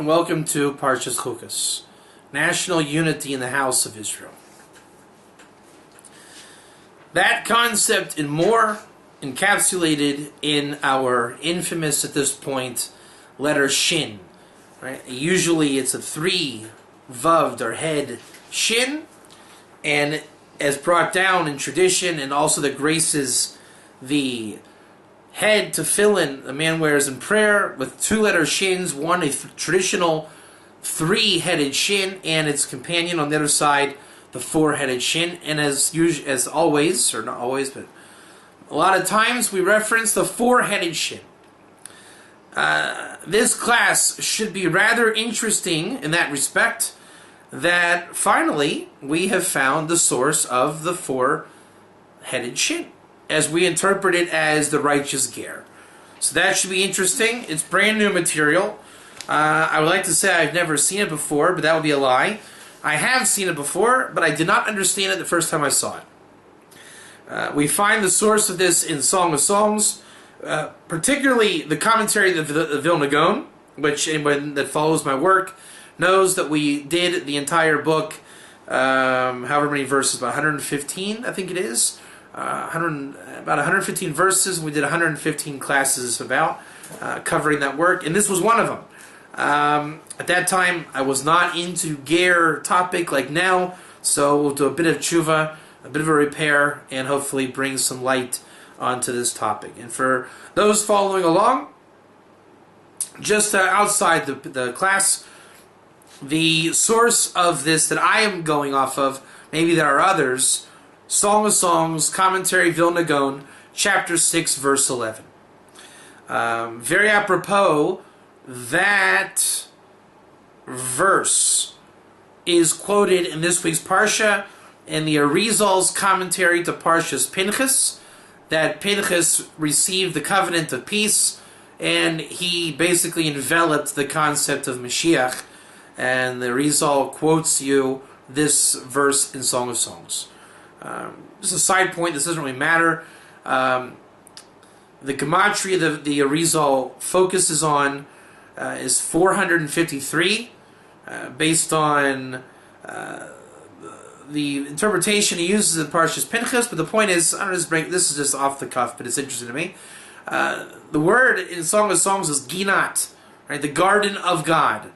and welcome to Parashas Chukat, National Unity in the House of Israel. That concept and more encapsulated in our infamous, at this point, letter Shin. Right? Usually it's a 3 vaved or head Shin, and as brought down in tradition, and also that graces the head tefillin the man wears in prayer with 2-letter shins, one a traditional 3-headed shin, and its companion on the other side, the 4-headed shin. And as always, or not always, but a lot of times we reference the 4-headed shin. This class should be rather interesting in that respect, that finally we have found the source of the 4-headed shin, as we interpret it as the righteous ger. So that should be interesting. It's brand new material. I would like to say I've never seen it before, but that would be a lie. I have seen it before, but I did not understand it the first time I saw it. We find the source of this in Song of Songs, particularly the commentary of the Vilna Gaon, which anyone that follows my work knows that we did the entire book, however many verses, about 115, I think it is. About 115 verses. We did 115 classes about covering that work, and this was one of them. At that time, I was not into ger topic like now, so we'll do a bit of tshuva, a bit of a repair, and hopefully bring some light onto this topic. And for those following along, just outside the class, the source of this that I am going off of, maybe there are others, Song of Songs, Commentary, Vilna Gaon, chapter 6, verse 11. Very apropos, that verse is quoted in this week's Parsha in the Arizal's commentary to Parashas Pinchas, that Pinchas received the covenant of peace, and he basically enveloped the concept of Mashiach, and the Arizal quotes you this verse in Song of Songs. Just a side point, this doesn't really matter. The gematria the Arizal focuses on is 453, based on the interpretation he uses in Parashas Pinchas, but the point is, this is just off the cuff, but it's interesting to me. The word in Song of Songs is ginat, right? The garden of God.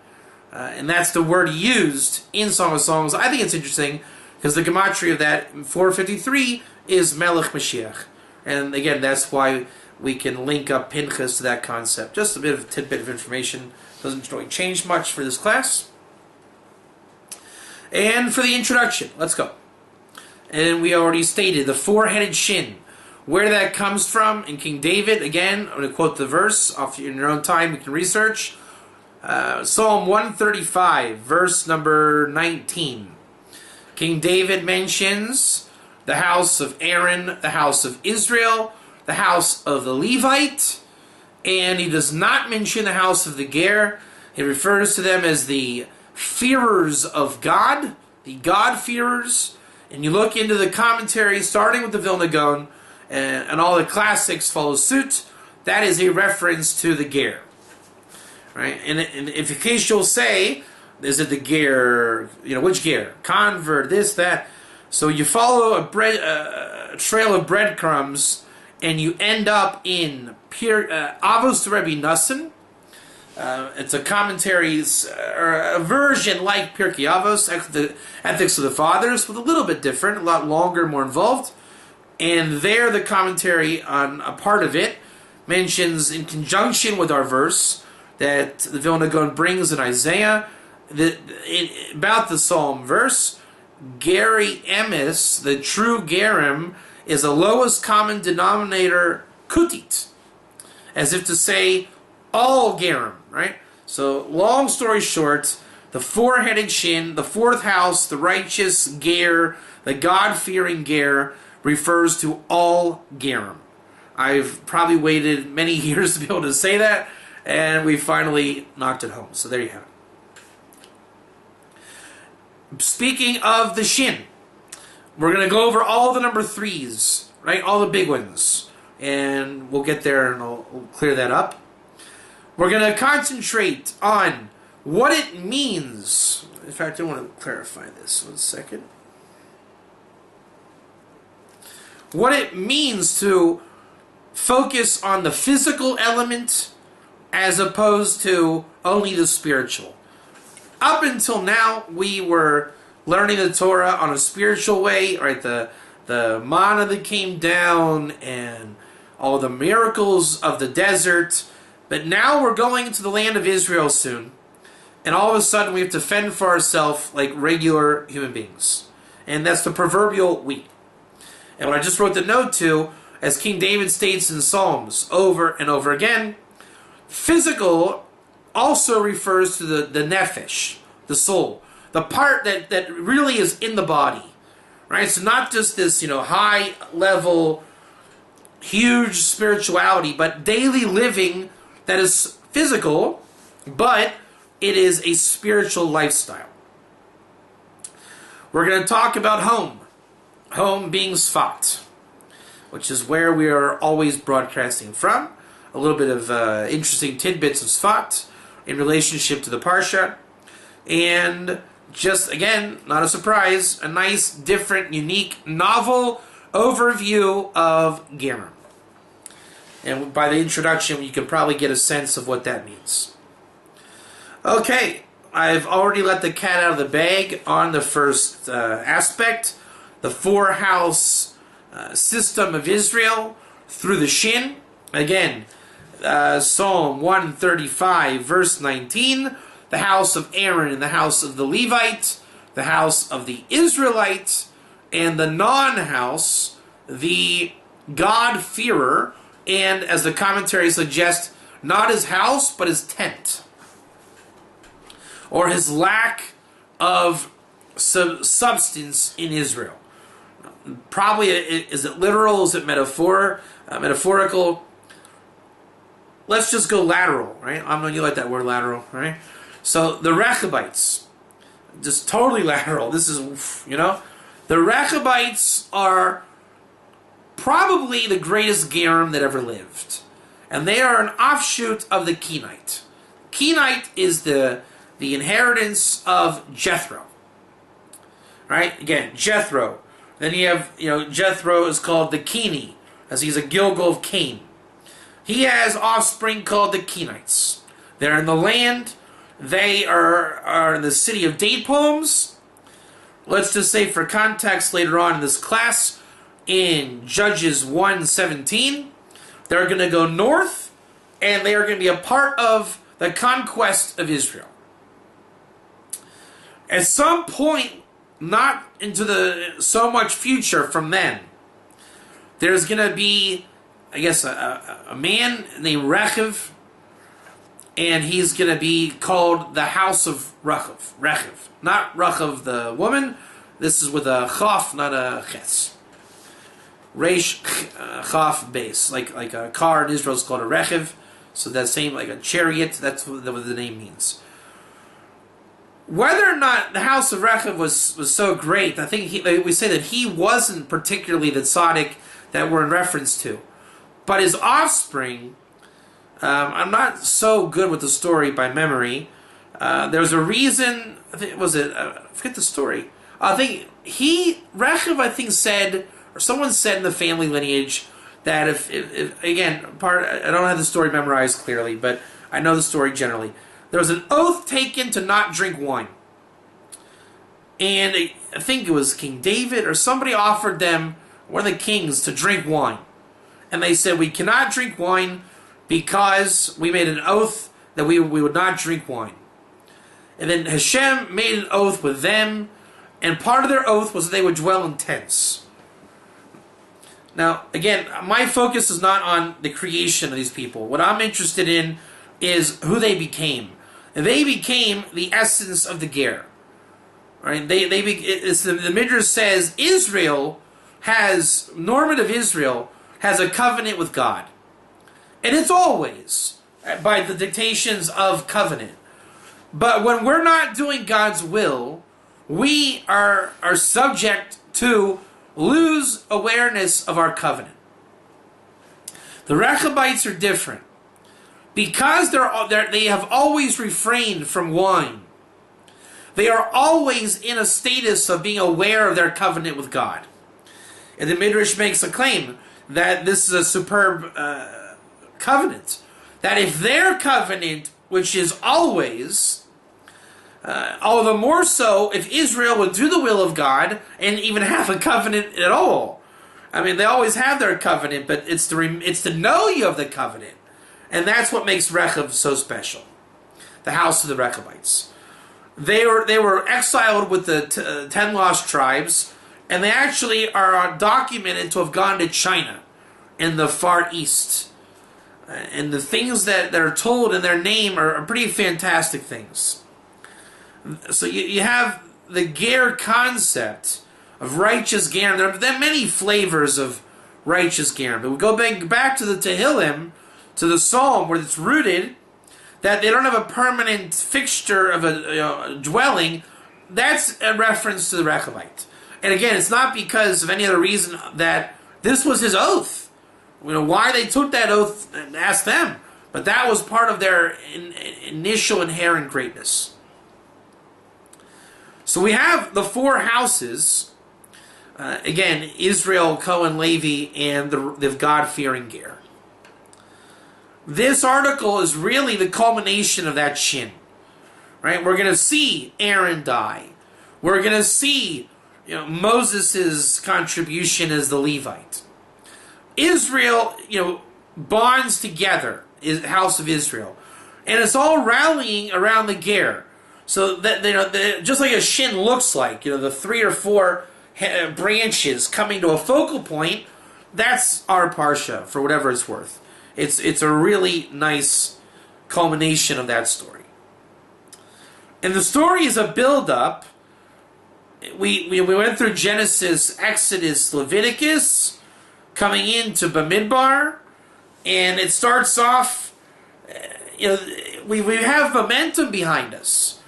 And that's the word used in Song of Songs. I think it's interesting, because the gematria of that, 453, is Melech Mashiach. And again, that's why we can link up Pinchas to that concept. Just a bit of a tidbit of information. Doesn't really change much for this class. And for the introduction, let's go. And we already stated the 4-headed shin. Where that comes from in King David, again, I'm going to quote the verse off in your own time. You can research. Psalm 135, verse number 19. King David mentions the house of Aaron, the house of Israel, the house of the Levite, and he does not mention the house of the ger. He refers to them as the fearers of God, the God-fearers. And you look into the commentary, starting with the Vilna Gaon, and all the classics follow suit. That is a reference to the ger. Right? And if in case you'll say, is it the ger, which ger? Convert, this, that. So you follow a trail of breadcrumbs, and you end up in Avos to Rebbe Nassim. It's a commentary, or a version like Pirkei Avos, the Ethics of the Fathers, with a little bit different, a lot longer, more involved. And there the commentary on a part of it mentions, in conjunction with our verse, that the Vilna Gaon brings in Isaiah, about the Psalm verse, Geri Emes, the true Gerim, is the lowest common denominator Kutit, as if to say all Gerim, right? So, long story short, the 4-headed shin, the 4th house, the righteous ger, the God-fearing ger, refers to all Gerim. I've probably waited many years to be able to say that, and we finally knocked it home. So there you have it. Speaking of the shin, we're going to go over all the number 3s, right? All the big ones. And we'll get there and we'll clear that up. We're going to concentrate on what it means. In fact, I want to clarify this 1 second. What it means to focus on the physical element as opposed to only the spiritual. Up until now, we were learning the Torah on a spiritual way, right? The manna that came down and all the miracles of the desert. But now we're going into the land of Israel soon. And all of a sudden we have to fend for ourselves like regular human beings. And that's the proverbial we. And what I just wrote the note to, as King David states in Psalms over and over again, physical also refers to the nephesh, the soul. The part that really is in the body. Right? So not just this, high level, huge spirituality, but daily living that is physical, but it is a spiritual lifestyle. We're going to talk about home. Home being Sfat, which is where we are always broadcasting from. A little bit of interesting tidbits of Sfat in relationship to the Parsha. And just, again, not a surprise, a nice, different, unique, novel overview of Gerim. And by the introduction, you can probably get a sense of what that means. Okay, I've already let the cat out of the bag on the first aspect, the four-house system of Israel through the Shin. Again, Psalm 135, verse 19, the house of Aaron and the house of the Levite, the house of the Israelite, and the non-house, the God-fearer, and as the commentary suggests, not his house, but his tent, or his lack of substance in Israel. Probably, is it literal? Is it metaphorical? Let's just go lateral, right? I know you like that word lateral, right? So the Rechabites, just totally lateral. This is, the Rechabites are probably the greatest Gerim that ever lived. And they are an offshoot of the Kenite. Kenite is the inheritance of Jethro. Right? Again, Jethro. Then you have, Jethro is called the Keni, as he's a Gilgal of Cain. He has offspring called the Kenites. They're in the land. They are in the city of date palms. Let's just say for context later on in this class, in Judges 1:17, they're going to go north, and they are going to be a part of the conquest of Israel. At some point, not into the so much future from then, there's going to be, I guess, a man named Rechav, and he's going to be called the house of Rechav. Rechav. Not Rechav the woman. This is with a chaf, not a ches. Reish chaf base. Like a car in Israel is called a Rechav. So that same, like a chariot, that's what the name means. Whether or not the house of Rechav was so great, I think we say that he wasn't particularly the tzaddik that we're in reference to. But his offspring, I'm not so good with the story by memory. There's a reason, I think, I forget the story. I think Rechav said, or someone said in the family lineage, that if again, I don't have the story memorized clearly, but I know the story generally. There was an oath taken to not drink wine. And I think it was King David or somebody offered them, one of the kings, to drink wine. And they said, we cannot drink wine because we made an oath that we would not drink wine. And then Hashem made an oath with them, and part of their oath was that they would dwell in tents. Now, again, my focus is not on the creation of these people. What I'm interested in is who they became. And they became the essence of the Ger. Right? The Midrash says normative Israel has a covenant with God. And it's always by the dictations of covenant. But when we're not doing God's will, we are subject to lose awareness of our covenant. The Rechabites are different. because they have always refrained from wine, they are always in a status of being aware of their covenant with God. And the Midrash makes a claim that this is a superb covenant. That if their covenant, which is always, all the more so if Israel would do the will of God and even have a covenant at all. I mean, they always have their covenant, but it's the knowing of the covenant. And that's what makes Rechav so special. The house of the Rechavites. They were exiled with the 10 lost tribes, and they actually are documented to have gone to China in the Far East. And the things that are told in their name are pretty fantastic things. So you have the ger concept of righteous ger. There are many flavors of righteous ger. But we go back to the Tehillim, to the Psalm, where it's rooted that they don't have a permanent fixture of a dwelling. That's a reference to the Rechavite. And again, it's not because of any other reason that this was his oath. Why they took that oath, ask them. But that was part of their initial inherent greatness. So we have the four houses. Again, Israel, Cohen, Levi, and the God-fearing ger. This article is really the culmination of that shin. Right? We're going to see Aaron die. We're going to see Moses' contribution as the Levite. Israel, bonds together, is the house of Israel. And it's all rallying around the ger. So that just like a shin looks like, the 3 or 4 branches coming to a focal point, that's our parsha, for whatever it's worth. It's a really nice culmination of that story. And the story is a build-up. We went through Genesis, Exodus, Leviticus, coming into Bamidbar, and it starts off, we have momentum behind us.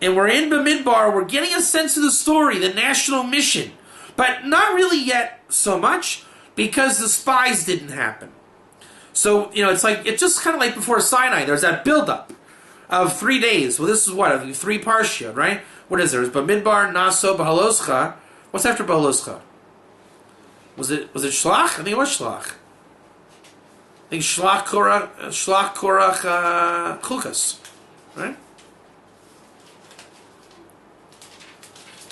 And we're in Bamidbar, we're getting a sense of the story, the national mission. But not really yet so much, because the spies didn't happen. So, it's just kind of like before Sinai. There's that build-up of 3 days. Well, this is what? 3 parsha, right? What is there? It's Bamidbar, Naso, Bahaloscha. What's after Bahaloscha? Was it Shlach? I think it was Shlach. I think Shlach Korach Chukas. Right?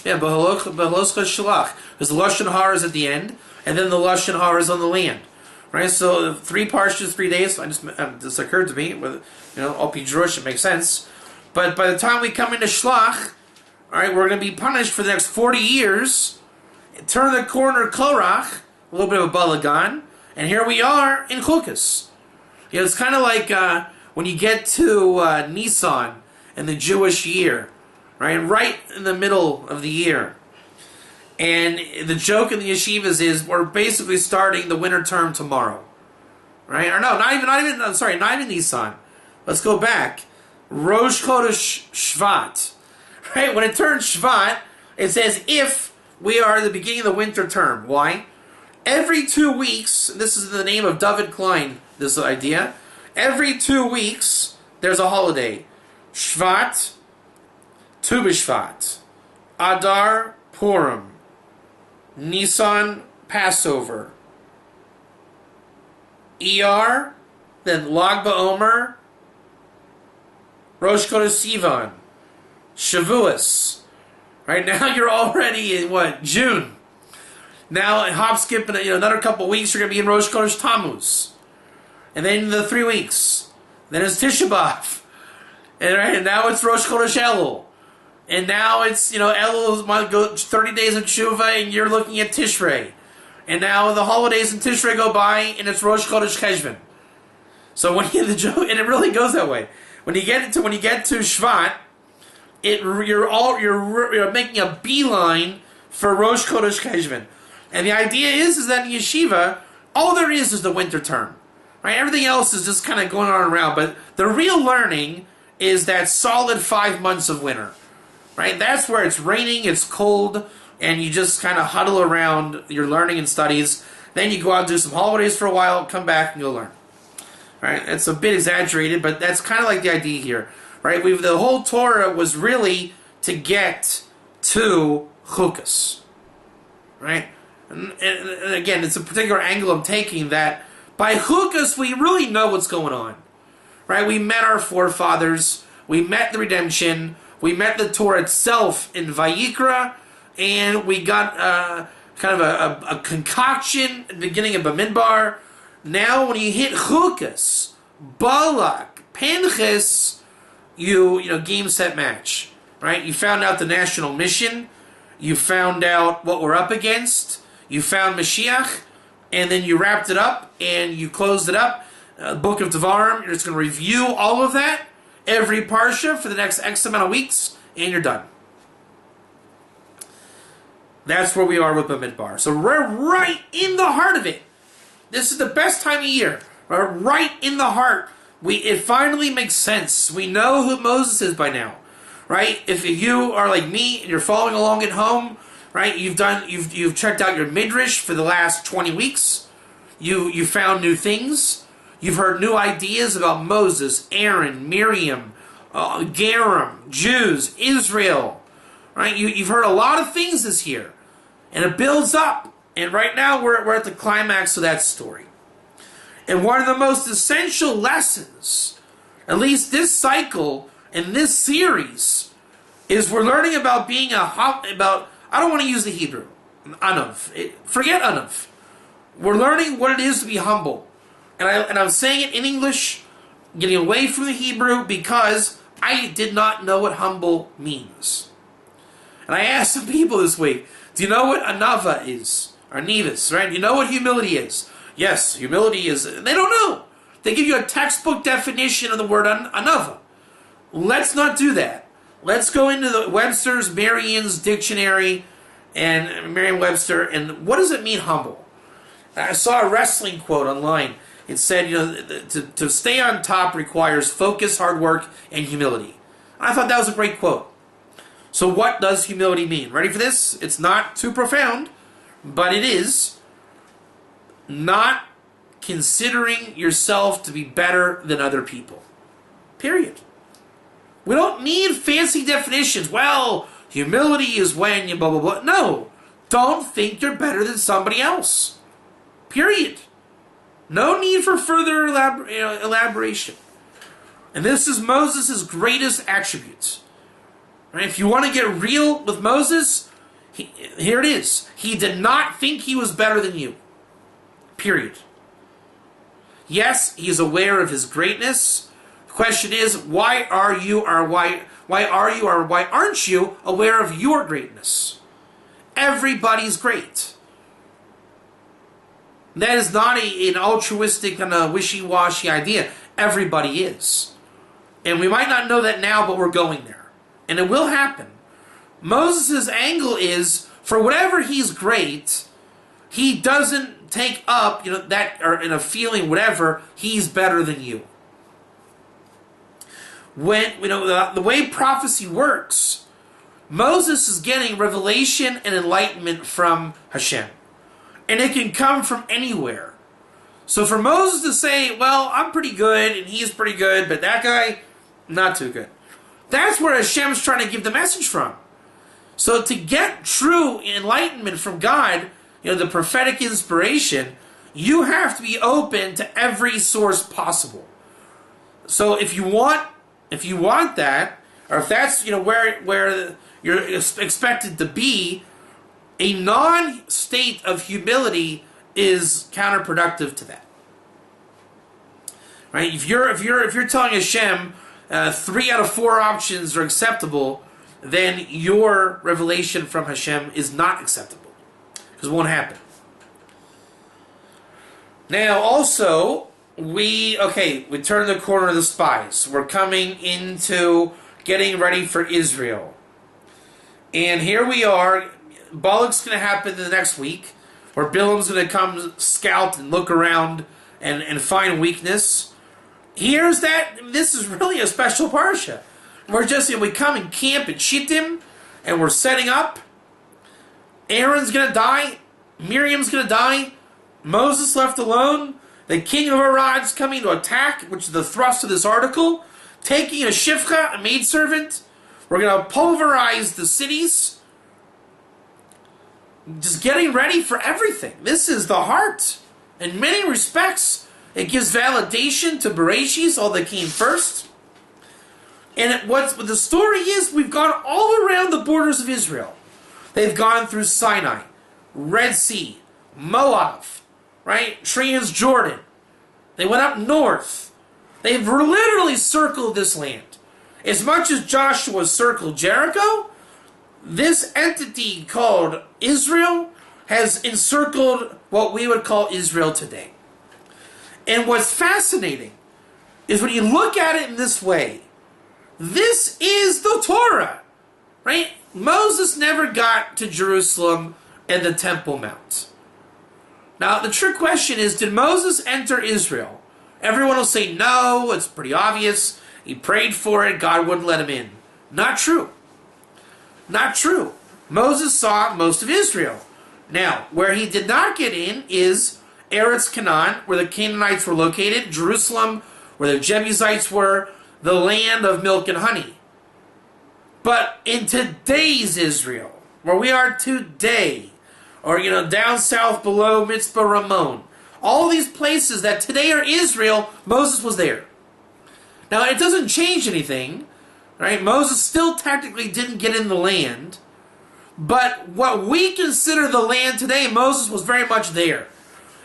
Yeah, Bahaloscha Shlach. Because the Lashon Hara is at the end, and then the Lashon Hara is on the land. Right, so 3 parshas, 3 days. This occurred to me. With all Pidrush, it makes sense. But by the time we come into Shlach, all right, we're going to be punished for the next 40 years. Turn the corner, Korach, a little bit of a balagan, and here we are in Chukas. It's kind of like when you get to Nisan in the Jewish year, right in the middle of the year. And the joke in the yeshivas is we're basically starting the winter term tomorrow, right? Or no, not even Nisan. Let's go back. Rosh Chodesh Shvat, right? When it turns Shvat, it says if we are at the beginning of the winter term. Why? Every 2 weeks, this is the name of David Klein, this idea. Every 2 weeks, there's a holiday. Shvat, Tu B'Shvat, Adar, Purim, Nisan, Passover, Iyar, then Lag BaOmer, Rosh Chodesh Sivan, Shavuos. Right now you're already in June. Now hop skip in another couple weeks you're going to be in Rosh Chodesh Tammuz. And then the 3 weeks. Then it's Tisha B'Av. And now it's Rosh Chodesh Elul. And now it's, Elul might go 30 days of Tshuva and you're looking at Tishrei. And now the holidays in Tishrei go by and it's Rosh Chodesh Cheshvan. So and it really goes that way. When you get to Shvat, you're making a beeline for Rosh Chodesh Cheshvan. And the idea is that in yeshiva, all there is the winter term. Right? Everything else is just kind of going on around. But the real learning is that solid 5 months of winter. Right? That's where it's raining, it's cold, and you just kind of huddle around your learning and studies. Then you go out and do some holidays for a while, come back, and you'll learn. Right? It's a bit exaggerated, but that's kind of like the idea here. Right? The whole Torah was really to get to Chukas. Right? And again, it's a particular angle I'm taking that by Chukas we really know what's going on. Right? We met our forefathers. We met the redemption. We met the Torah itself in Vayikra. And we got kind of a concoction at the beginning of Bamidbar. Now when you hit Chukas, Balak, Pinchas, you know, game, set, match. Right? You found out the national mission. You found out what we're up against. You found Mashiach. And then you wrapped it up and you closed it up. Book of Devarim, you're just going to review all of that, every Parsha for the next X amount of weeks, and you're done. That's where we are with Bamidbar. So we're right in the heart of it. This is the best time of year. We're right in the heart. It finally makes sense. We know who Moses is by now, right? If you are like me and you're following along at home, right? You've checked out your midrash for the last 20 weeks. You found new things. You've heard new ideas about Moses, Aaron, Miriam, Gerim, Jews, Israel. Right? You've heard a lot of things this year. And it builds up. And right now we're at the climax of that story. And one of the most essential lessons, at least this cycle and this series, is we're learning about being I don't want to use the Hebrew. Anav. Forget Anav. We're learning what it is to be humble. And I'm saying it in English, getting away from the Hebrew, because I did not know what humble means. And I asked some people this week, do you know what anava is? Or nevis, right? Do you know what humility is? Yes, humility is... They don't know. They give you a textbook definition of the word anava. Let's not do that. Let's go into the Webster's, Merriam's dictionary, and Merriam-Webster, and what does it mean, humble? I saw a wrestling quote online. It said, you know, to stay on top requires focus, hard work, and humility. I thought that was a great quote. So what does humility mean? Ready for this? It's not too profound, but it is not considering yourself to be better than other people. Period. We don't need fancy definitions. Well, humility is when you blah, blah, blah. No. Don't think you're better than somebody else. Period. No need for further elaboration. And this is Moses' greatest attributes. Right? If you want to get real with Moses, here it is. He did not think he was better than you. Period. Yes, he is aware of his greatness. The question is, why aren't you aware of your greatness? Everybody's great. That is not an altruistic kind of wishy-washy idea. Everybody is. And we might not know that now, but we're going there. And it will happen. Moses' angle is, for whatever he's great, he doesn't take up, that, or in a feeling, whatever, he's better than you. When, the way prophecy works, Moses is getting revelation and enlightenment from Hashem. And it can come from anywhere. So for Moses to say, well, I'm pretty good, and he's pretty good, but that guy, not too good. That's where Hashem's trying to give the message from. So to get true enlightenment from God, the prophetic inspiration, you have to be open to every source possible. So if you want that, or if that's where you're expected to be, a non-state of humility is counterproductive to that. Right? If you're telling Hashem 3 out of 4 options are acceptable, then your revelation from Hashem is not acceptable, because it won't happen. Now, also, we turn the corner of the spies. We're coming into getting ready for Israel, and here we are. Balak's going to happen in the next week, where Bilam's going to come scout and look around and find weakness. Here's that. This is really a special parsha. We come and camp at Shittim, and we're setting up. Aaron's going to die. Miriam's going to die. Moses left alone. The king of Arad's coming to attack, which is the thrust of this article, taking a shifcha, a maidservant. We're going to pulverize the cities. Just getting ready for everything. This is the heart. In many respects, it gives validation to Bereshis, all that came first. And what the story is, we've gone all around the borders of Israel. They've gone through Sinai, Red Sea, Moab, right? Transjordan. They went up north. They've literally circled this land. As much as Joshua circled Jericho, this entity called Israel has encircled what we would call Israel today. And what's fascinating is when you look at it in this way, this is the Torah, right? Moses never got to Jerusalem and the Temple Mount. Now, the trick question is, did Moses enter Israel? Everyone will say, no, it's pretty obvious. He prayed for it, God wouldn't let him in. Not true. Not true. Moses saw most of Israel. Now, where he did not get in is Eretz Canaan, where the Canaanites were located, Jerusalem, where the Jebusites were, the land of milk and honey. But in today's Israel, where we are today, or, down south below Mitzvah Ramon, all these places that today are Israel, Moses was there. Now, it doesn't change anything, right? Moses still technically didn't get in the land, but what we consider the land today, Moses was very much there.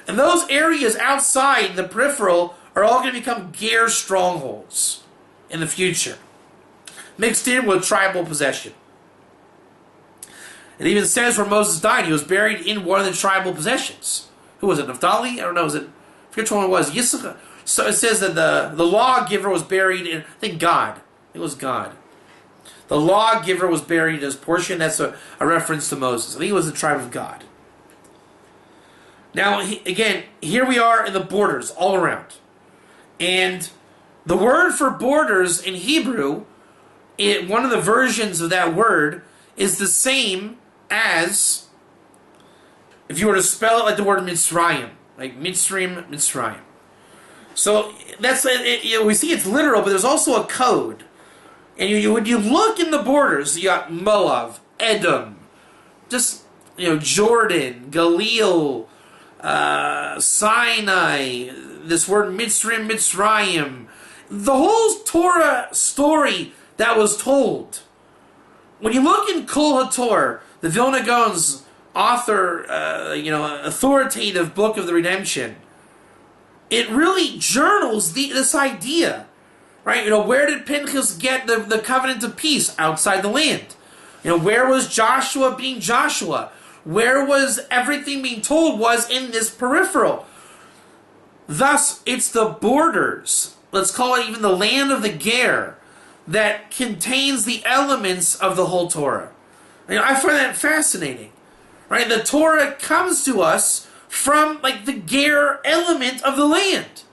And those areas outside the peripheral are all going to become Ger strongholds in the future, mixed in with tribal possession. It even says where Moses died, he was buried in one of the tribal possessions. Who was it? Naphtali? I don't know. I forget which one it was. Yisachar. So it says that the lawgiver was buried in, I think, God. It was God. The lawgiver was buried in his portion. That's a reference to Moses. I think it was the tribe of God. Now, again, here we are in the borders all around. And the word for borders in Hebrew, one of the versions of that word, is the same as, if you were to spell it like the word Mitzrayim, like Mitzrim, Mitzrayim. So that's we see it's literal, but there's also a code. And when you look in the borders, you got Moab, Edom, just Jordan, Galil, Sinai. This word Mitzrim, Mitzrayim. The whole Torah story that was told. When you look in Kol HaTorah, the Vilna Gaon's author, authoritative book of the redemption, it really journals this idea, right? Where did Pinchas get the covenant of peace? Outside the land. Where was Joshua being Joshua? Where was everything being told was in this peripheral. Thus, it's the borders, let's call it even the land of the Ger, that contains the elements of the whole Torah. I find that fascinating, right? The Torah comes to us from the Ger element of the land.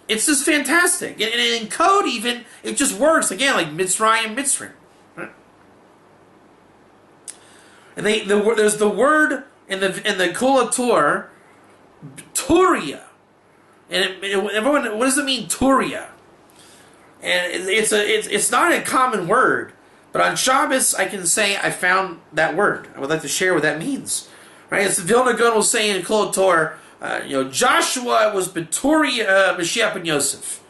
It's just fantastic. And in code even, it just works, again, like Mitzrayim, Mitzrim. Right? And there's the word in the Kol HaTorah, Turia. And everyone, what does it mean, Turia? And it's not a common word, but on Shabbos I can say I found that word. I would like to share what that means. Right? It's the Vilna Gaon will say in Kol HaTorah, Joshua was Beturia Mashiach ben Yosef.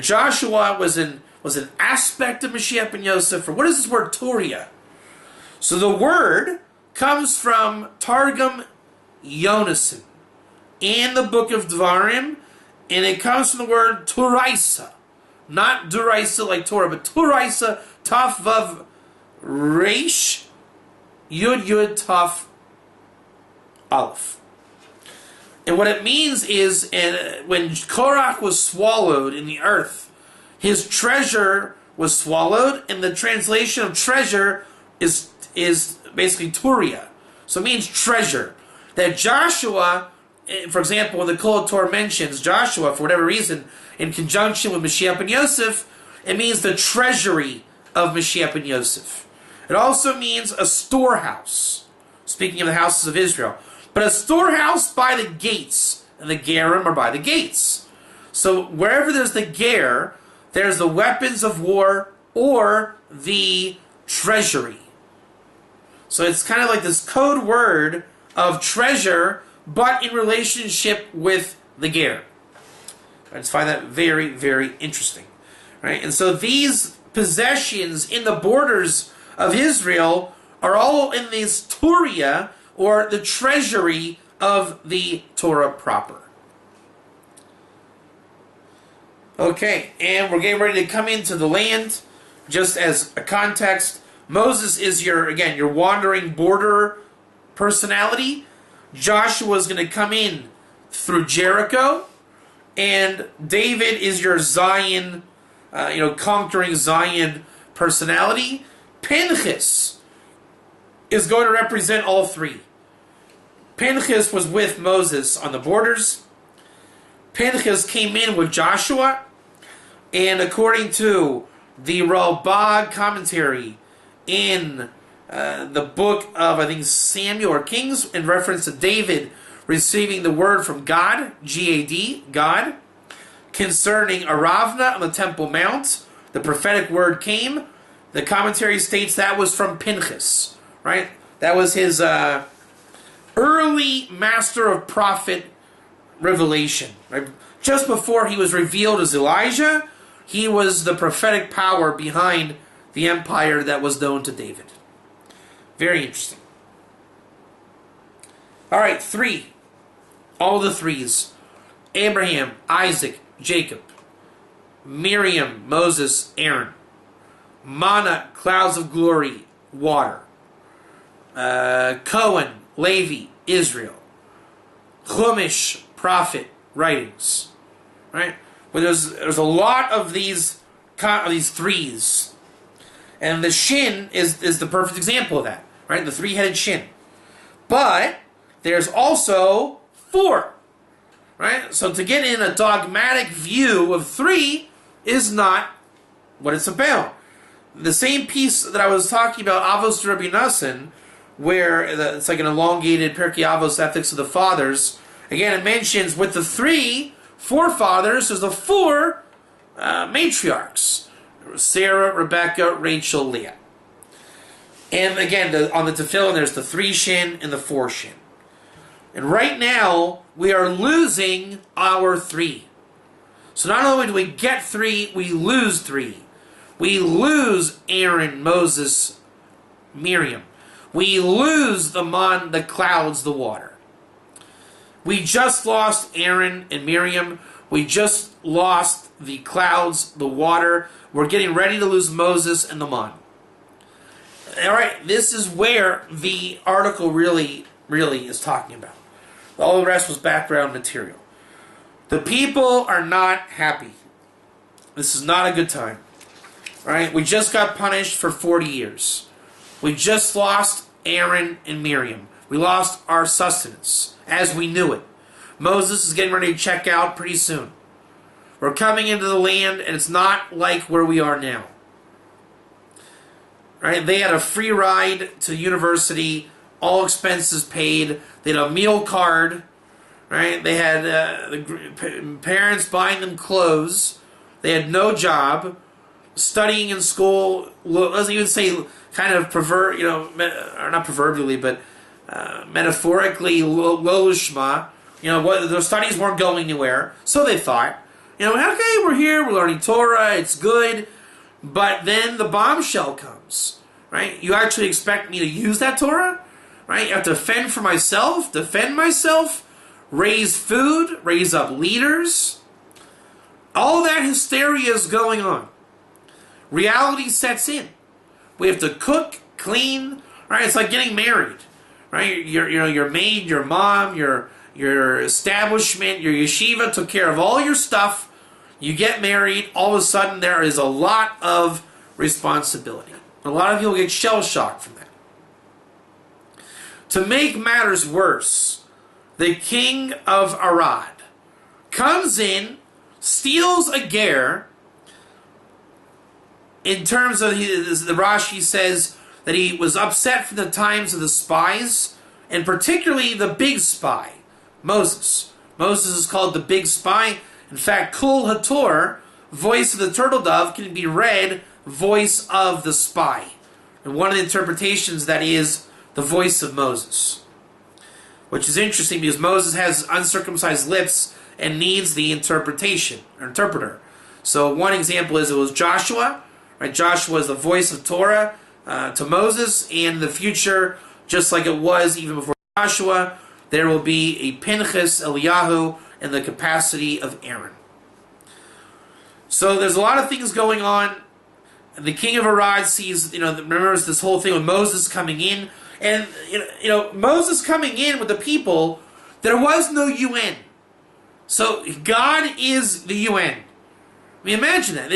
Joshua was an aspect of Mashiach ben Yosef. Or what is this word Turia? So the word comes from Targum Yonason in the book of Dvarim, and it comes from the word Turaisa. Not Duraisa like Torah, but Turaisa, Taf Vav Reish, Yud Yud Taf Aleph. And what it means is, when Korach was swallowed in the earth, his treasure was swallowed, and the translation of treasure is basically Turia. So it means treasure. That Joshua, for example, when the Kol HaTorah mentions Joshua, for whatever reason, in conjunction with Mashiach ben Yosef, it means the treasury of Mashiach ben Yosef. It also means a storehouse, speaking of the houses of Israel. But a storehouse by the gates, and the gerim are by the gates. So wherever there's the ger, there's the weapons of war or the treasury. So it's kind of like this code word of treasure, but in relationship with the ger. I just find that very, very interesting. Right? And so these possessions in the borders of Israel are all in this Torah, or the treasury of the Torah proper. Okay, and we're getting ready to come into the land. Just as a context, Moses is your wandering border personality. Joshua is going to come in through Jericho, and David is your Zion, conquering Zion personality. Pinchas is going to represent all three. Pinchas was with Moses on the borders. Pinchas came in with Joshua, and according to the Ralbag commentary in the book of, I think, Samuel or Kings, in reference to David receiving the word from God, G-A-D, God, concerning Aravna on the Temple Mount, the prophetic word came. The commentary states that was from Pinchas, right? That was his early master of prophet revelation, right? Just before he was revealed as Elijah, he was the prophetic power behind the empire that was known to David. Very interesting. All right, 3. All the threes. Abraham, Isaac, Jacob. Miriam, Moses, Aaron. Manna, clouds of glory, water. Cohen, Levi, Israel. Chumash, prophet, writings. Right? Well, there's a lot of these threes. And the shin is the perfect example of that. Right? The three-headed shin. But there's also 4. Right? So to get in a dogmatic view of 3 is not what it's about. The same piece that I was talking about, Avos to Rabbi Nassan, where it's like an elongated Pirkei Avos, Ethics of the Fathers. Again, it mentions with the 3 forefathers, there's the 4 matriarchs. Sarah, Rebecca, Rachel, Leah. And again, on the tefillin, there's the 3 shin and the 4 shin. And right now, we are losing our 3. So not only do we get 3, we lose 3. We lose Aaron, Moses, Miriam. We lose the clouds, the water. We just lost Aaron and Miriam. We just lost the clouds, the water. We're getting ready to lose Moses and the man. All right, this is where the article really is talking about. All the rest was background material. The people are not happy. This is not a good time. All right, we just got punished for 40 years. We just lost Aaron and Miriam. We lost our sustenance as we knew it. Moses is getting ready to check out pretty soon. We're coming into the land, and it's not like where we are now. Right? They had a free ride to university, all expenses paid. They had a meal card. Right? They had the parents buying them clothes. They had no job. Studying in school, doesn't even say kind of or not proverbially, but metaphorically, lo lishma. Their studies weren't going anywhere, so they thought, okay, we're here, we're learning Torah, it's good, but then the bombshell comes, right? You actually expect me to use that Torah, right? You have to defend myself, raise food, raise up leaders. All that hysteria is going on. Reality sets in. We have to cook, clean, right? It's like getting married, right? Your maid, your mom, your establishment, your yeshiva took care of all your stuff. You get married, all of a sudden there is a lot of responsibility. A lot of people get shell-shocked from that. To make matters worse, the king of Arad comes in, steals a ger. In terms of, the Rashi says that he was upset from the times of the spies, and particularly the big spy, Moses. Moses is called the big spy. In fact, Kul Hator, voice of the turtle dove, can be read voice of the spy. And one of the interpretations that is the voice of Moses. Which is interesting because Moses has uncircumcised lips and needs the interpretation, or interpreter. So one example is it was Joshua. Right? Joshua is the voice of Torah to Moses. And in the future, just like it was even before Joshua, there will be a Pinchas, Eliyahu, in the capacity of Aaron. So there's a lot of things going on. The king of Arad sees, remembers this whole thing with Moses coming in. And, Moses coming in with the people, there was no UN. So God is the UN. I mean, imagine that.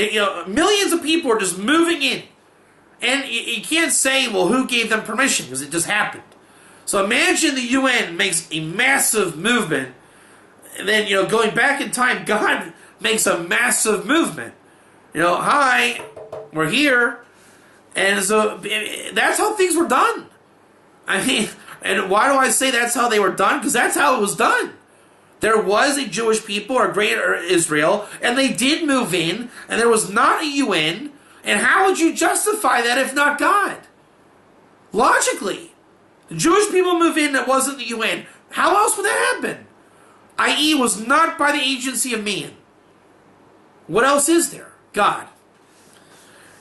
Millions of people are just moving in. And you can't say, well, who gave them permission? Because it just happened. So imagine the UN makes a massive movement. And then, going back in time, God makes a massive movement. Hi, we're here. And so that's how things were done. I mean, and why do I say that's how they were done? Because that's how it was done. There was a Jewish people, or greater Israel, and they did move in, and there was not a UN. And how would you justify that if not God? Logically. The Jewish people move in that wasn't the UN. How else would that happen? I.e., was not by the agency of man. What else is there? God.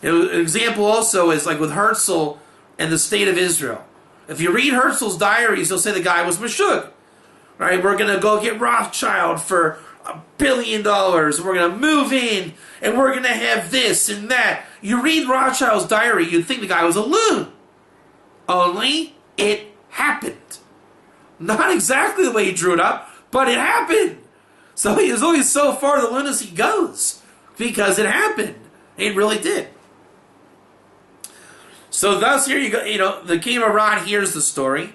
An example also is like with Herzl and the state of Israel. If you read Herzl's diaries, he'll say the guy was Meshug. Right? We're going to go get Rothschild for $1 billion. We're going to move in, and we're going to have this and that. You read Rothschild's diary, you'd think the guy was a loon. Only it happened. Not exactly the way he drew it up, but it happened. So he is only so far the lunacy goes, because it happened. It really did. So thus here you go, the king of Arad hears the story.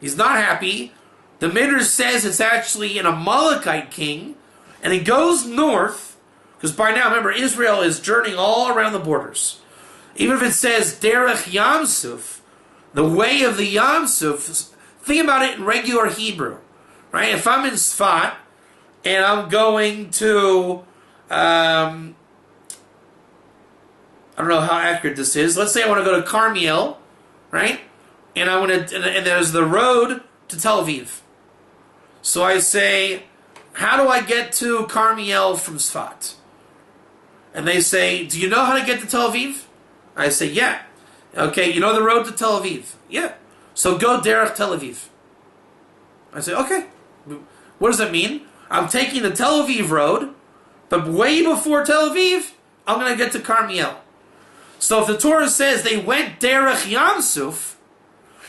He's not happy. The Midrash says it's actually an Amalekite king, and he goes north, because by now, remember, Israel is journeying all around the borders. Even if it says Derech Yamsuf, the way of the Yamsuf, think about it in regular Hebrew, right? If I'm in Sfat, and I'm going to, I don't know how accurate this is. Let's say I want to go to Carmiel, right? And I want to, and there's the road to Tel Aviv. So I say, how do I get to Carmiel from Sfat? And they say, do you know how to get to Tel Aviv? I say, yeah. Okay, you know the road to Tel Aviv? Yeah. So go Derech Tel Aviv. I say, okay. What does that mean? I'm taking the Tel Aviv road, but way before Tel Aviv, I'm going to get to Carmiel. So if the Torah says they went Derech Yamsuf,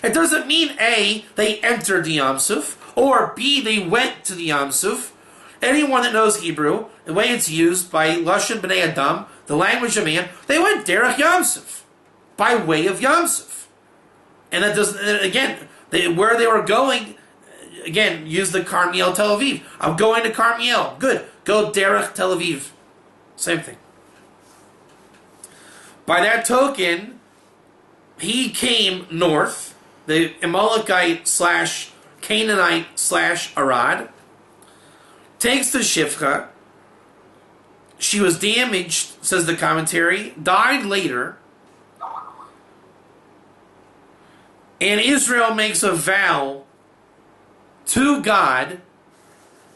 it doesn't mean A, they entered the Yamsuf, or B, they went to the Yamsuf. Anyone that knows Hebrew, the way it's used by Lashon B'nai Adam, the language of man, they went Derech Yamsuf, by way of Yamsuf. And that doesn't, again, where they were going, again, use the Carmiel Tel Aviv. I'm going to Carmiel. Good. Go Derech Tel Aviv. Same thing. By that token, he came north, the Amalekite / Canaanite / Arad, takes the Shifcha. She was damaged, says the commentary, died later. And Israel makes a vow to God,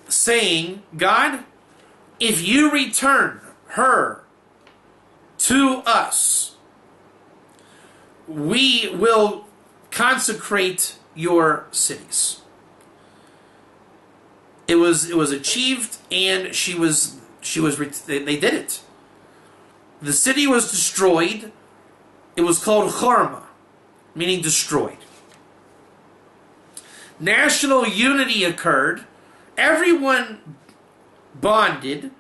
saying, God, if you return her to us, we will consecrate your cities. It was achieved, and they did it. The city was destroyed. It was called Chorma, meaning destroyed. National unity occurred. Everyone bonded.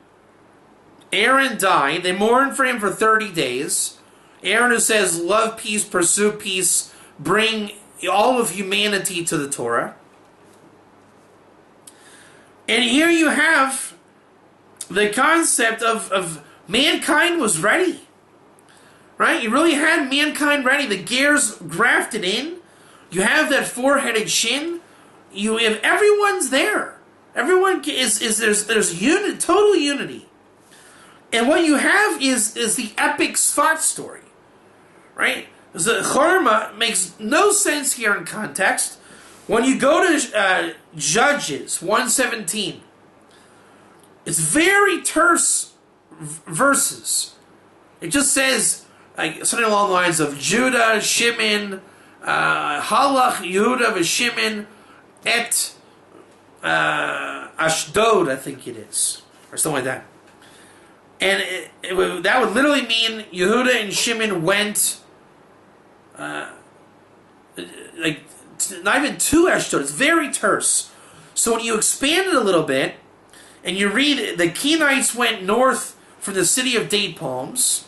Aaron died. They mourned for him for 30 days. Aaron, who says, love peace, pursue peace, bring all of humanity to the Torah. And here you have the concept of mankind was ready. Right? You really had mankind ready. The gears grafted in. You have that four-headed shin. You have everyone's there. Everyone there's unity, total unity. And what you have is the epic Sfat story, right? The Chorma makes no sense here in context. When you go to Judges 1:17, it's very terse verses. It just says like something along the lines of Judah, Shimon, Halach, Yehuda, V'Shimon, et Ashdod, I think it is, or something like that. And that would literally mean Yehuda and Shimon went, like, not even to Ashdod. It's very terse. So when you expand it a little bit, and you read, the Kenites went north from the city of date palms.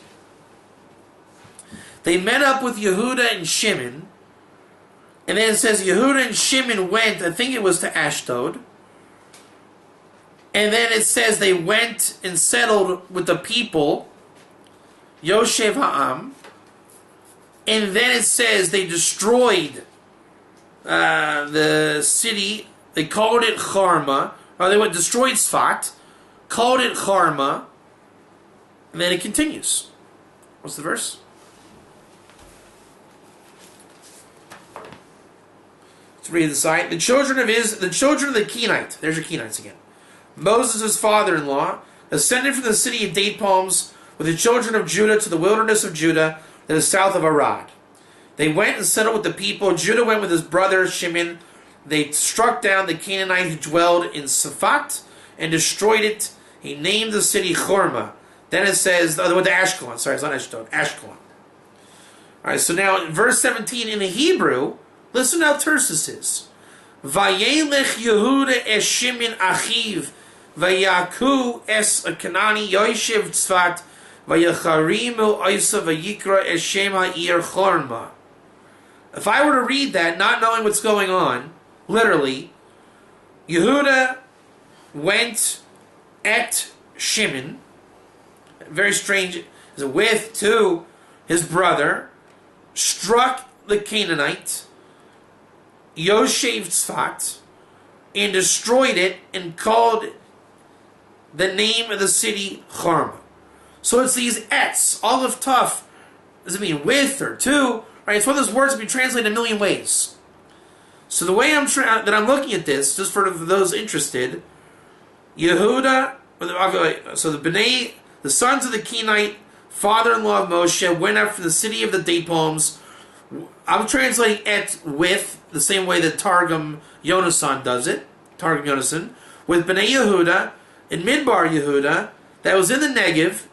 They met up with Yehuda and Shimon. And then it says Yehuda and Shimon went, I think it was to Ashdod. And then it says they went and settled with the people, Yoshev Ha'am. And then it says they destroyed the city. They called it Charma. Or they went destroyed Sfat, called it Charma. And then it continues. What's the verse? Let's read the side. The children of the Kenite. There's your Kenites again. Moses' father-in-law ascended from the city of date palms with the children of Judah to the wilderness of Judah that is south of Arad. They went and settled with the people. Judah went with his brother Shimon. They struck down the Canaanite who dwelled in Saphat and destroyed it. He named the city Chorma. Then it says, the Ashkelon. Sorry, it's not Ashdod. Ashkelon. Alright, so now in verse 17 in the Hebrew, listen how terse this is. Vayelech Yehuda es Shimon achiv, vayaku es Kanani Yoshev Tzfat, vayacharimu oisa vayikra es Shem ha'ir Chorma. If I were to read that, not knowing what's going on, literally, Yehuda went at Shimon, very strange, with to his brother, struck the Canaanite, Yoshev Tzfat, and destroyed it and called the name of the city Charma. So it's these ets, Aleph Tuf, does it mean with or to? Right? It's one of those words that can be translated a million ways. So the way that I'm looking at this, just for those interested, Yehuda, so the sons of the Kenite, father-in-law of Moshe, went up from the city of the date palms. I'm translating et with, the same way that Targum Yonasan does it, Targum Yonasan, with Bnei Yehuda, in Midbar Yehuda, that was in the Negev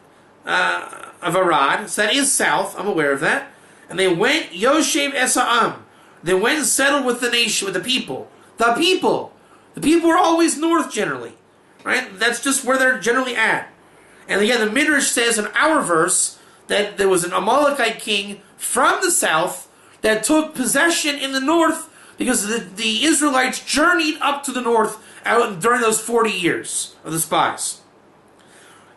of Arad, so that is south, I'm aware of that, and they went, Yoshev Esa'am, they went and settled with the nation, with the people. The people are always north generally, right? That's just where they're generally at. And again, the Midrash says in our verse that there was an Amalekite king from the south that took possession in the north because the Israelites journeyed up to the north during those 40 years of the spies.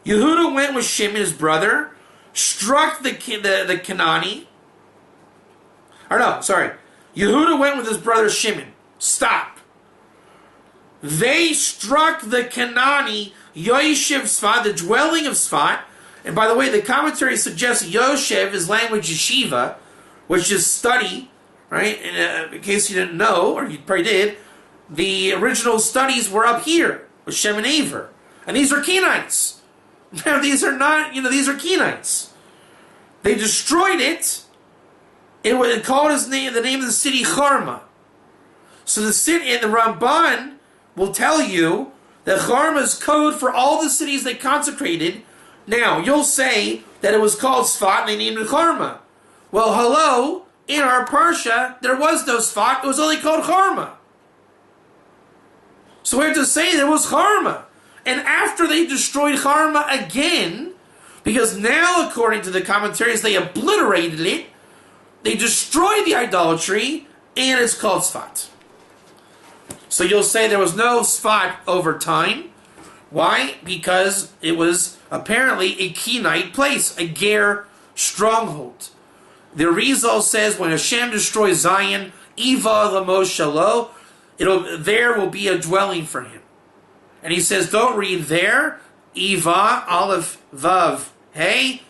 Yehuda went with Shimon, his brother, struck the Canaanite. Or no, sorry. Yehuda went with his brother Shimon. Stop. They struck the Canaanite, Yoshev Tzfat, the dwelling of Tzfat. And by the way, the commentary suggests Yoshev is language yeshiva, which is study, right? And, in case you didn't know, or you probably did, the original studies were up here with Shem and Aver. And these are Kenites. Now, these are not, these are Kenites. They destroyed it. It called the name of the city Charma. So the city, and the Ramban will tell you that Charma is code for all the cities they consecrated. Now, you'll say that it was called Sfat and they named it Charma. Well, hello, in our Parsha, there was no Sfat, it was only called Charma. So we have to say there was Charma. And after they destroyed Charma again, because now, according to the commentaries, they obliterated it, they destroyed the idolatry, and it's called Sfat. So you'll say there was no Sfat over time. Why? Because it was apparently a Kenite place, a Ger stronghold. The Arizal says when Hashem destroys Zion, Eva Lamo Shalo, there will be a dwelling for him. and he says, don't read there, Eva, Aleph, Vav, Hey,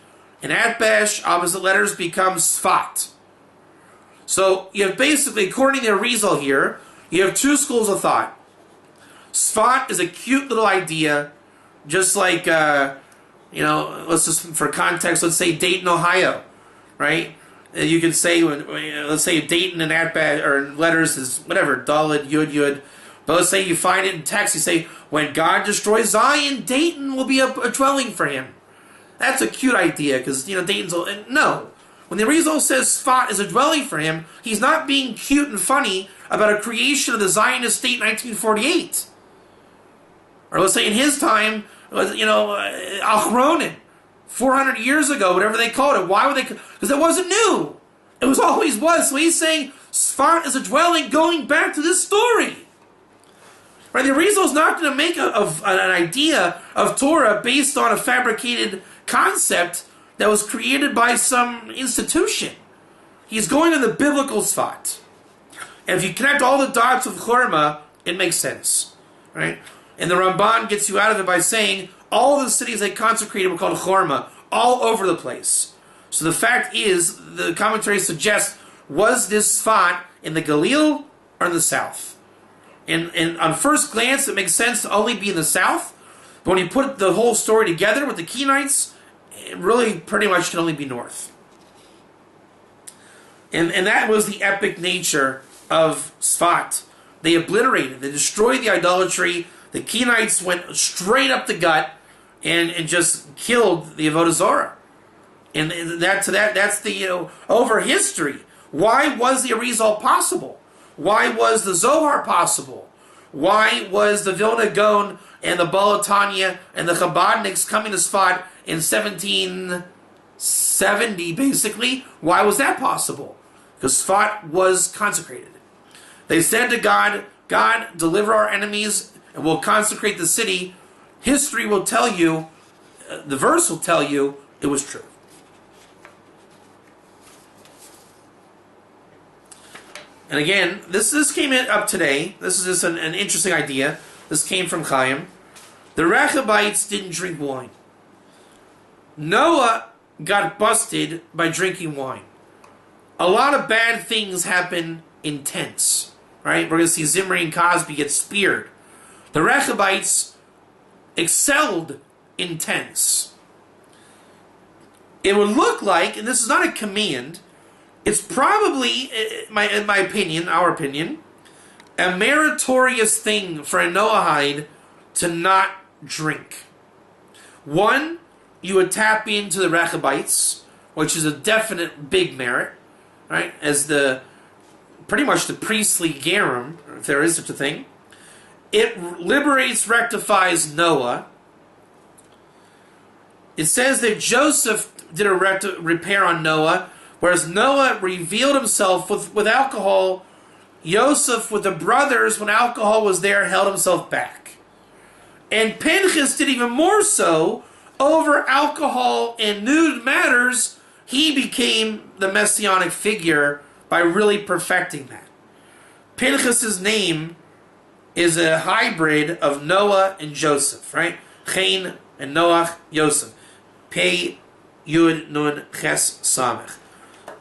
and Atbash, opposite letters become Sfat. So you have basically, according to Arizal here, you have two schools of thought. Sfat is a cute little idea, just like, let's just, for context, let's say Dayton, Ohio, right? You can say, let's say Dayton and Atbash, or letters is whatever, Dalet, Yud. But let's say you find it in text, you say, when God destroys Zion, Dayton will be a dwelling for him. That's a cute idea, because, Dayton's... No. When the Arizal says Sfat is a dwelling for him, he's not being cute and funny about a creation of the Zionist state in 1948. Or let's say in his time, Achronin, 400 years ago, whatever they called it. Why would they... Because it wasn't new. It was always was. So he's saying Sfat is a dwelling going back to this story. Right? The Arizal is not going to make an idea of Torah based on a fabricated concept that was created by some institution. He's going on the biblical Sfat. And if you connect all the dots of Chorma, it makes sense. Right? And the Ramban gets you out of it by saying all the cities they consecrated were called Chorma, all over the place. So the fact is, the commentary suggests, was this Sfat in the Galil or in the south? And on first glance, it makes sense to only be in the south. But when you put the whole story together with the Kenites, it really pretty much can only be north. And that was the epic nature of Sfat. They obliterated, they destroyed the idolatry. The Kenites went straight up the gut and just killed the Avodah Zarah. And that's the, over history. Why was the Arizal possible? Why was the Zohar possible? Why was the Vilna Gaon and the Balatanya and the Chabadniks coming to Sfat in 1770, basically? Why was that possible? Because Sfat was consecrated. They said to God, God, deliver our enemies, and we'll consecrate the city. History will tell you, the verse will tell you, it was true. And again, this came up today. This is just an interesting idea. This came from Chaim. The Rechabites didn't drink wine. Noah got busted by drinking wine. A lot of bad things happen in tents. Right? We're going to see Zimri and Cosby get speared. The Rechabites excelled in tents. It would look like, and this is not a command, it's probably, in my opinion, our opinion, a meritorious thing for a Noahide to not drink. One, you would tap into the Rechabites, which is a definite big merit, right? As pretty much the priestly Gerim, if there is such a thing. It liberates, rectifies Noah. It says that Joseph did a repair on Noah, whereas Noah revealed himself with alcohol. Joseph, with the brothers, when alcohol was there, held himself back. And Pinchas did even more so. Over alcohol and nude matters, he became the messianic figure by really perfecting that. Pinchas's name is a hybrid of Noah and Joseph, right? Chain and Noach, Yosef. Pei, Yud, Nun, Ches, Samech.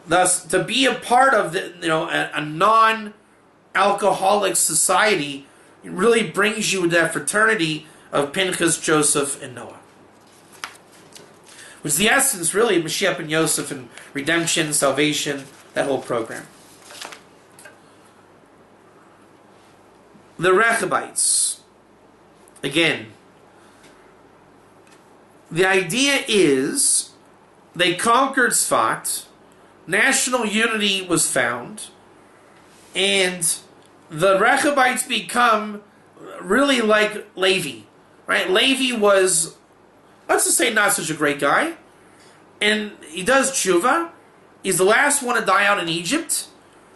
Thus, to be a part of a non-alcoholic society, it really brings you that fraternity of Pinchas, Joseph, and Noah. Which is the essence, really, of Mashiach and Yosef and redemption, salvation, that whole program. The Rechabites. Again, the idea is they conquered Sfat, national unity was found, and the Rechabites become really like Levi. Right? Levi was, let's just say, not such a great guy. And he does tshuva. He's the last one to die out in Egypt.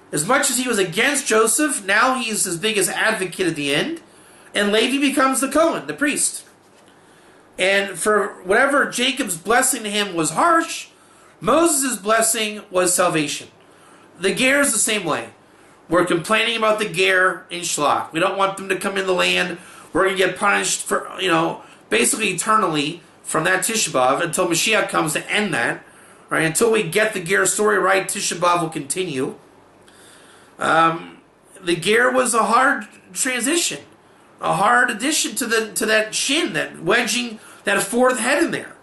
As much as he was against Joseph, now he's his biggest advocate at the end. And Levi becomes the Kohen, the priest. And for whatever Jacob's blessing to him was harsh, Moses' blessing was salvation. The Ger is the same way. We're complaining about the Ger in Shlach. We don't want them to come in the land. we're going to get punished for, basically eternally from that Tisha B'Av until Mashiach comes to end that. Right? Until we get the Ger story right, Tisha B'Av will continue. The Ger was a hard transition, a hard addition to that shin, that wedging that fourth head in there.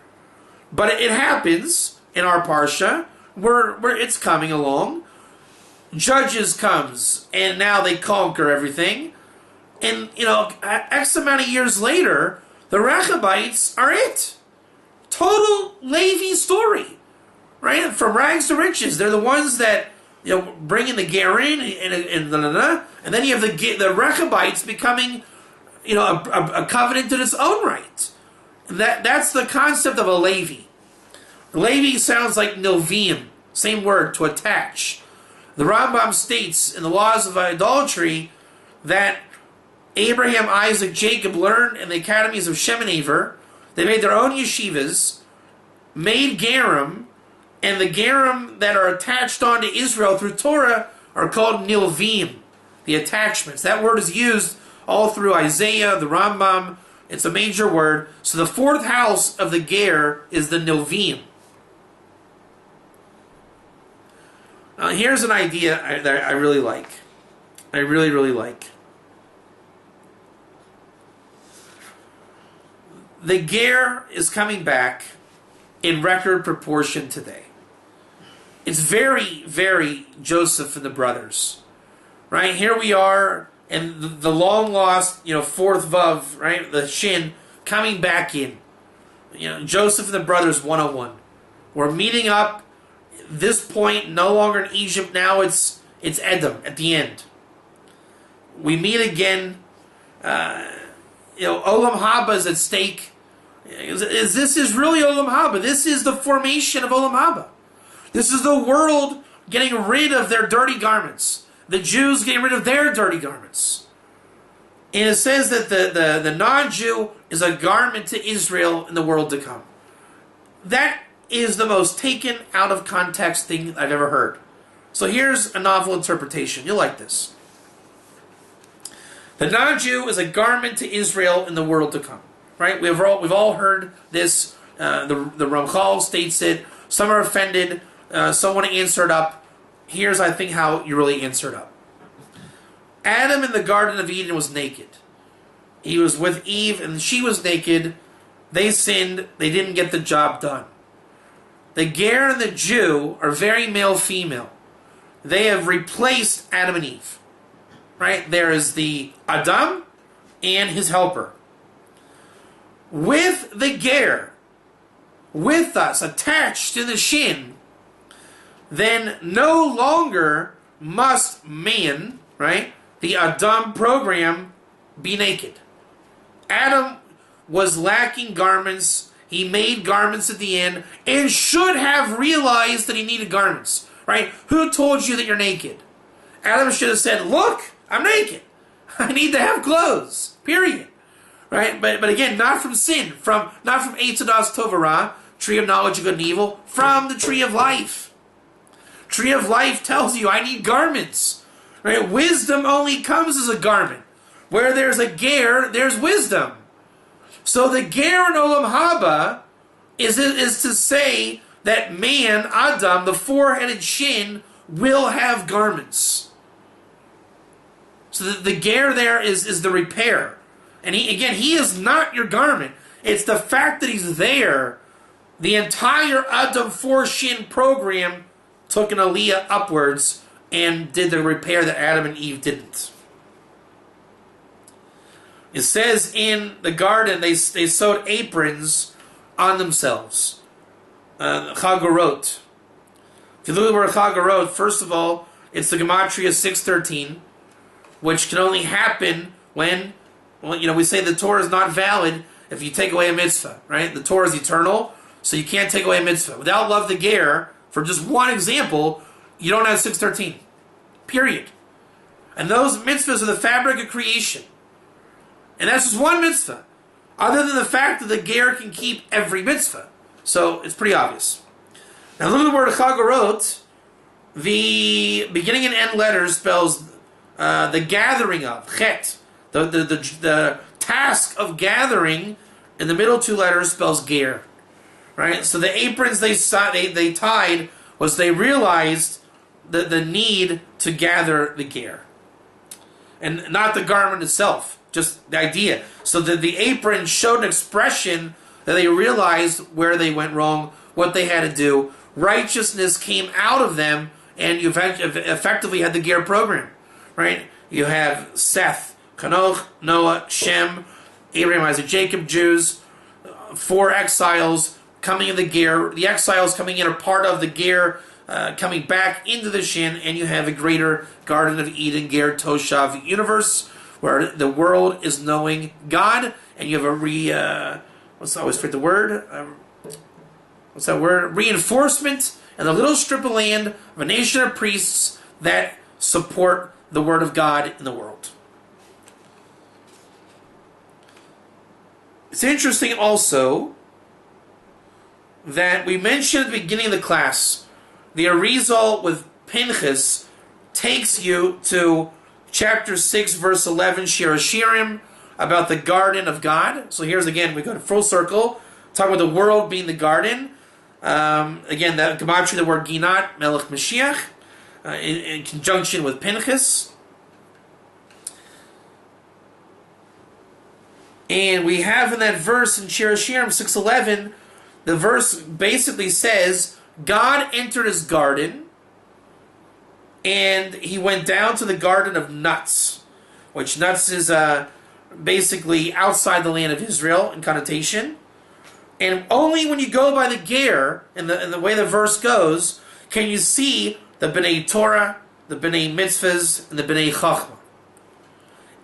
But it happens in our Parsha where it's coming along. Judges comes, and now they conquer everything. And, X amount of years later, the Rechabites are it. Total Levi story. Right? From rags to riches. They're the ones that, bring in the Ger in, and then you have the Rechabites becoming, a covenant in its own right. That's the concept of a Levi. Levi sounds like Noviim, same word, to attach. The Rambam states in the laws of idolatry that Abraham, Isaac, Jacob learned in the academies of Shem and Aver. They made their own yeshivas, made Gerim, and the Gerim that are attached onto Israel through Torah are called Nilvim, the attachments. That word is used all through Isaiah, the Rambam. It's a major word. So the fourth house of the Ger is the Nilvim. Now here's an idea that I really like. I really, really like. The Ger is coming back in record proportion today. It's very, very Joseph and the brothers. Right? Here we are, and the long lost, fourth Vav, right? The Shin coming back in. Joseph and the brothers 101. We're meeting up. This point, no longer in Egypt. Now it's Edom at the end. We meet again. Olam Haba is at stake. This is really Olam Haba. This is the formation of Olam Haba. This is the world getting rid of their dirty garments. The Jews getting rid of their dirty garments. And it says that the non-Jew is a garment to Israel in the world to come. That is the most taken out of context thing I've ever heard. So here's a novel interpretation. You'll like this. The non-Jew is a garment to Israel in the world to come. Right? We've all heard this. The Ramchal states it. Some are offended. Some want to answer it up. Here's, I think, how you really answer it up. Adam in the Garden of Eden was naked. He was with Eve, and she was naked. They sinned. They didn't get the job done. The Ger and the Jew are very male-female. They have replaced Adam and Eve. Right? There is the Adam and his helper. With the Ger, with us, attached to the Shin, then no longer must man, right, the Adam program, be naked. Adam was lacking garments. He made garments at the end and should have realized that he needed garments, right? Who told you that you're naked? Adam should have said, look, I'm naked. I need to have clothes, period. Right? But again, not from sin, not from Eitz Hadas Tov Ra, tree of knowledge of good and evil, from the tree of life. Tree of life tells you I need garments. Right? Wisdom only comes as a garment. Where there's a Ger, there's wisdom. So the Ger in Olam Haba is to say that man, Adam, the four-headed Shin, will have garments. So the Ger there is the repair. And he is not your garment. It's the fact that he's there. The entire Adam 4 Shin program took an aliyah upwards and did the repair that Adam and Eve didn't. It says in the garden they sewed aprons on themselves. Chagorot. If you look at the word Chagorot, first of all, it's the Gematria 613, which can only happen when, we say the Torah is not valid if you take away a mitzvah, right? The Torah is eternal, so you can't take away a mitzvah. Without love the ger, for just one example, you don't have 613. Period. And those mitzvahs are the fabric of creation. And that's just one mitzvah. Other than the fact that the ger can keep every mitzvah. So it's pretty obvious. Now look at the word chagorot. The beginning and end letters spells the gathering of, chet. The task of gathering, in the middle two letters spells ger. Right? So the aprons they tied was they realized the need to gather the ger. And not the garment itself, just the idea. So that the apron showed an expression that they realized where they went wrong, what they had to do. Righteousness came out of them, and you effectively had the ger program. Right? You have Seth, Hanoch, Noah, Shem, Abraham, Isaac, Jacob, Jews, 4 exiles coming in the ger. The exiles coming in are part of the ger, coming back into the Shin, and you have a greater Garden of Eden, ger Toshav universe, where the world is knowing God, and you have a reinforcement, and a little strip of land of a nation of priests that support the word of God in the world. It's interesting also that we mentioned at the beginning of the class, the Arizal with Pinchas takes you to chapter 6, verse 11, Shir Hashirim, about the garden of God. So here's again, we go to full circle, talk about the world being the garden. Again, the gematria, the word Ginat, Melech Mashiach, in conjunction with Pinchas. And we have in that verse in Shir Hashirim 6:11, the verse basically says, God entered his garden, and he went down to the garden of nuts, which nuts is basically outside the land of Israel in connotation. And only when you go by the ger, and the way the verse goes, can you see the B'nai Torah, the B'nai Mitzvahs, and the B'nai Chachma.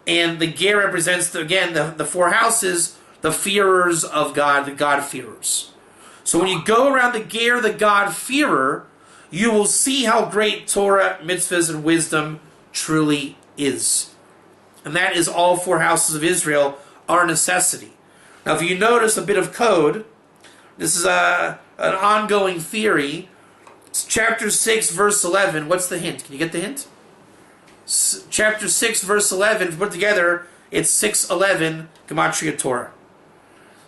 And the ger represents, the 4 houses, the fearers of God, the God-fearers. So when you go around the ger, the God-fearer, you will see how great Torah, mitzvahs, and wisdom truly is. And that is all 4 houses of Israel are a necessity. Now if you notice a bit of code, this is an ongoing theory. It's chapter 6, verse 11. What's the hint? Can you get the hint? Chapter 6, verse 11, if you put together, it's 6:11, gematria Torah.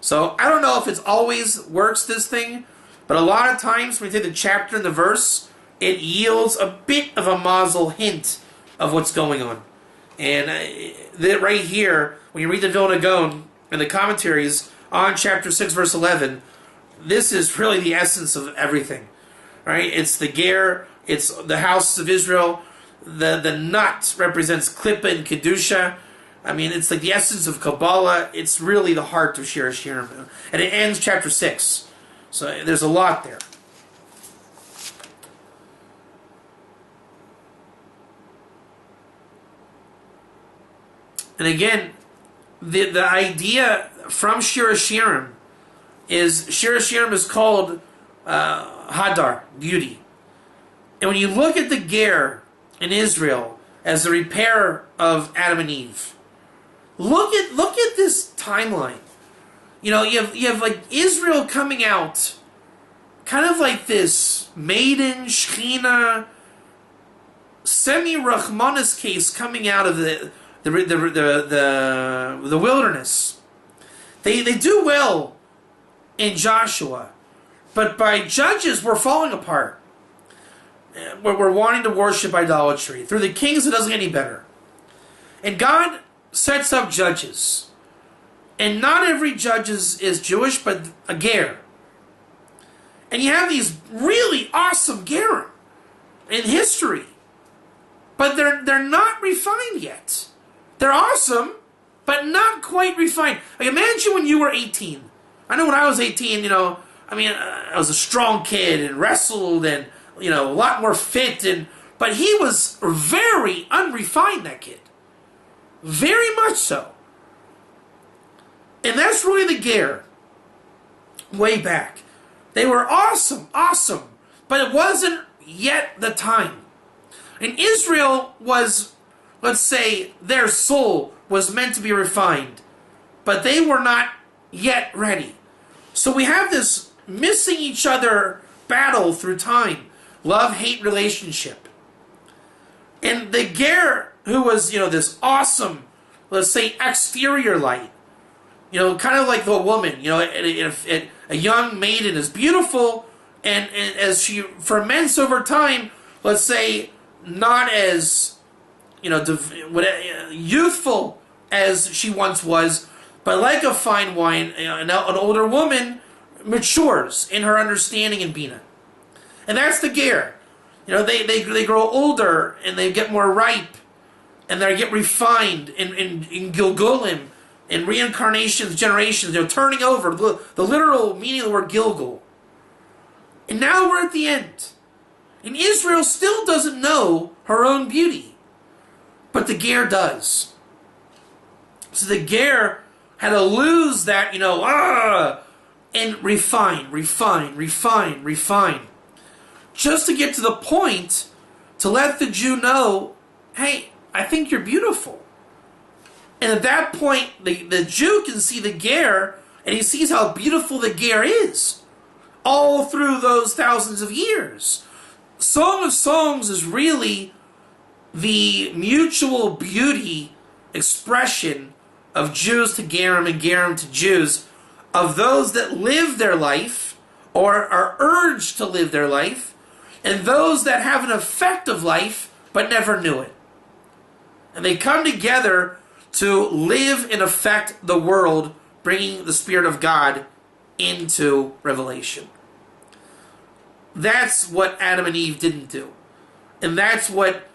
So I don't know if it's always works, this thing, but a lot of times when you take the chapter and the verse, it yields a bit of a mazel hint of what's going on. And right here, when you read the Vilna Gaon and the commentaries on chapter 6, verse 11, this is really the essence of everything. Right? It's the ger, it's the houses of Israel. The nut represents Klippa and Kedusha. I mean, it's like the essence of Kabbalah. It's really the heart of Shir Hashirim. And it ends chapter 6. So there's a lot there. And again, the idea from Shir Hashirim is called Hadar, beauty. And when you look at the ger in Israel as the repair of Adam and Eve, look at this timeline. You know, you have like Israel coming out, kind of like this maiden Shechina, semi-Rahmanis case coming out of the wilderness. They do well in Joshua, but by Judges we're falling apart. We're wanting to worship idolatry. Through the kings, it doesn't get any better. And God sets up judges. And not every judge is Jewish, but a ger. And you have these really awesome gerim in history. But they're not refined yet. They're awesome, but not quite refined. Like, imagine when you were 18. I know when I was 18, I was a strong kid and wrestled and a lot more fit, but he was very unrefined, that kid. Very much so. And that's really the ger. Way back. They were awesome, but it wasn't yet the time. And Israel was, let's say, their soul was meant to be refined, but they were not yet ready. So we have this missing each other battle through time. Love-hate relationship. And the ger, who was, this awesome, let's say, exterior light, kind of like the woman, a young maiden is beautiful, and as she ferments over time, let's say, not as, youthful as she once was, but like a fine wine, an older woman matures in her understanding and bina. And that's the ger. They grow older, and they get more ripe, and they get refined in Gilgulim, in reincarnations, generations, turning over, the literal meaning of the word Gilgul. And now we're at the end. And Israel still doesn't know her own beauty. But the ger does. So the ger had to lose that, and refine. Just to get to the point to let the Jew know, hey, I think you're beautiful. And at that point, the Jew can see the ger, and he sees how beautiful the ger is all through those thousands of years. Song of Songs is really the mutual beauty expression of Jews to Gerim and Gerim to Jews, of those that live their life or are urged to live their life, and those that have an effect of life but never knew it. And they come together to live and affect the world, bringing the Spirit of God into revelation. That's what Adam and Eve didn't do. And that's what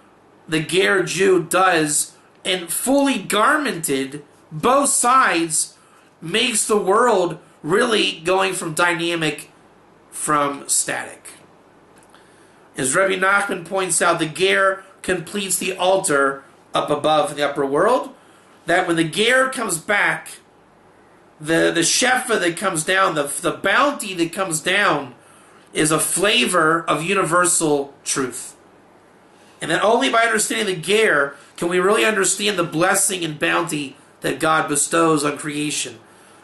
the ger Jew does, and fully garmented, both sides, makes the world really going from dynamic from static. As Rabbi Nachman points out, the ger completes the altar up above in the upper world, that when the ger comes back, the shefa that comes down, the bounty that comes down, is a flavor of universal truth. And that only by understanding the ger can we really understand the blessing and bounty that God bestows on creation.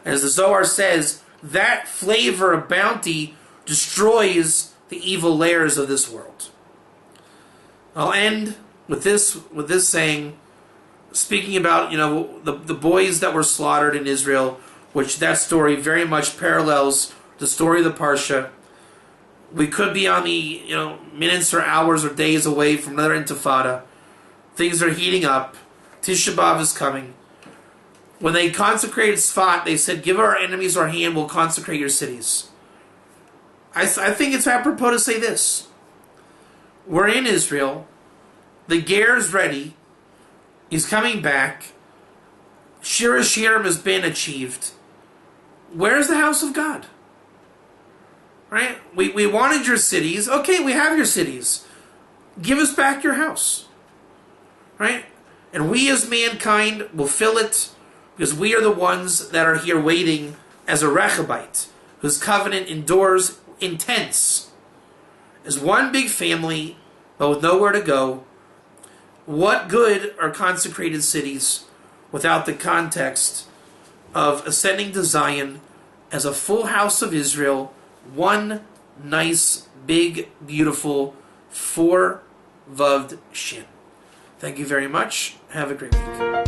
As the Zohar says, that flavor of bounty destroys the evil layers of this world. I'll end with this saying, speaking about the boys that were slaughtered in Israel, which that story very much parallels the story of the Parsha. We could be on the minutes or hours or days away from another intifada. Things are heating up. Tisha B'Av is coming. When they consecrated Sfat, they said, "Give our enemies our hand, we'll consecrate your cities." I think it's apropos to say this. We're in Israel. The ger is ready. He's coming back. Shir Hashirim has been achieved. Where's the house of God? Right? We wanted your cities. Okay, we have your cities. Give us back your house. Right? And we as mankind will fill it, because we are the ones that are here waiting as a Rechabite, whose covenant endures intense. As one big family, but with nowhere to go. What good are consecrated cities without the context of ascending to Zion as a full house of Israel, one nice, big, beautiful, four-voved shin? Thank you very much. Have a great week.